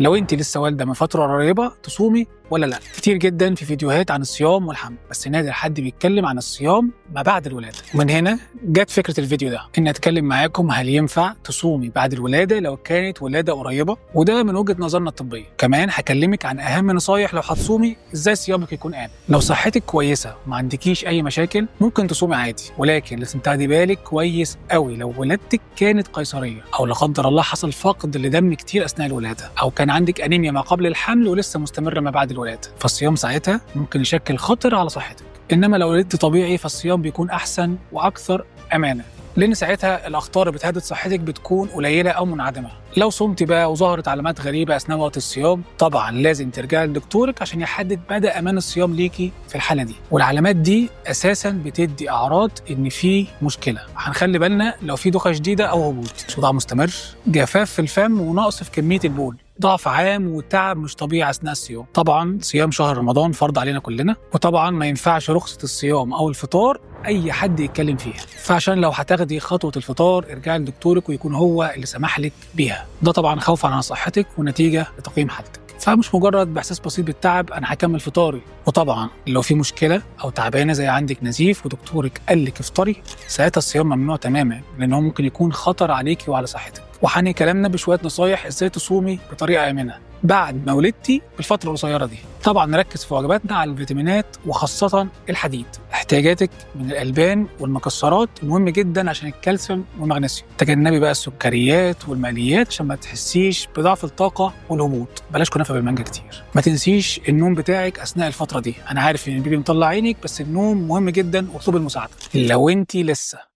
لو انت لسه والده من فتره قريبه تصومي ولا لا. كتير جدا في فيديوهات عن الصيام والحمل، بس نادر حد بيتكلم عن الصيام ما بعد الولاده. ومن هنا جت فكره الفيديو ده، ان اتكلم معاكم هل ينفع تصومي بعد الولاده لو كانت ولاده قريبه، وده من وجهه نظرنا الطبيه. كمان هكلمك عن اهم نصايح لو هتصومي ازاي صيامك يكون امن. لو صحتك كويسه وما عندكيش اي مشاكل ممكن تصومي عادي، ولكن لازم تاخدي بالك كويس قوي لو ولادتك كانت قيصريه، او لا قدر الله حصل فقد لدم كتير اثناء الولاده، او كان عندك انيميا ما قبل الحمل ولسه مستمره ما بعد الولاده، فالصيام ساعتها ممكن يشكل خطر على صحتك. انما لو ولدت طبيعي فالصيام بيكون احسن واكثر امانه، لان ساعتها الاخطار اللي بتهدد صحتك بتكون قليله او منعدمه. لو صمتي بقى وظهرت علامات غريبه اثناء وقت الصيام، طبعا لازم ترجعي لدكتورك عشان يحدد مدى امان الصيام ليكي في الحاله دي. والعلامات دي اساسا بتدي اعراض ان في مشكله. هنخلي بالنا لو في دوخه شديده او هبوط، صداع مستمر، جفاف في الفم ونقص في كميه البول، ضعف عام وتعب مش طبيعي اثناء الصيام. طبعا صيام شهر رمضان فرض علينا كلنا، وطبعا ما ينفعش رخصه الصيام او الفطار اي حد يتكلم فيها. فعشان لو هتاخدي خطوه الفطار ارجعي لدكتورك ويكون هو اللي سمح لك بيها، ده طبعا خوفا على صحتك ونتيجه لتقييم حالتك. فمش مجرد باحساس بسيط بالتعب انا هكمل فطاري. وطبعا لو في مشكله او تعبانه زي عندك نزيف ودكتورك قال لك افطري، ساعتها الصيام ممنوع تماما، لان هو ممكن يكون خطر عليكي وعلى صحتك. وحني كلامنا بشويه نصايح ازاي تصومي بطريقه امنه بعد ما ولدتي بالفتره القصيره دي. طبعا نركز في وجباتنا على الفيتامينات وخاصه الحديد. احتياجاتك من الالبان والمكسرات مهم جدا عشان الكالسيوم والمغنيسيوم. تجنبي بقى السكريات والمقليات عشان ما تحسيش بضعف الطاقه والهبوط. بلاش كنافه بالمانجا كتير. ما تنسيش النوم بتاعك اثناء الفتره دي. انا عارف ان البيبي مطلع عينك، بس النوم مهم جدا واطلب المساعده. لو انت لسه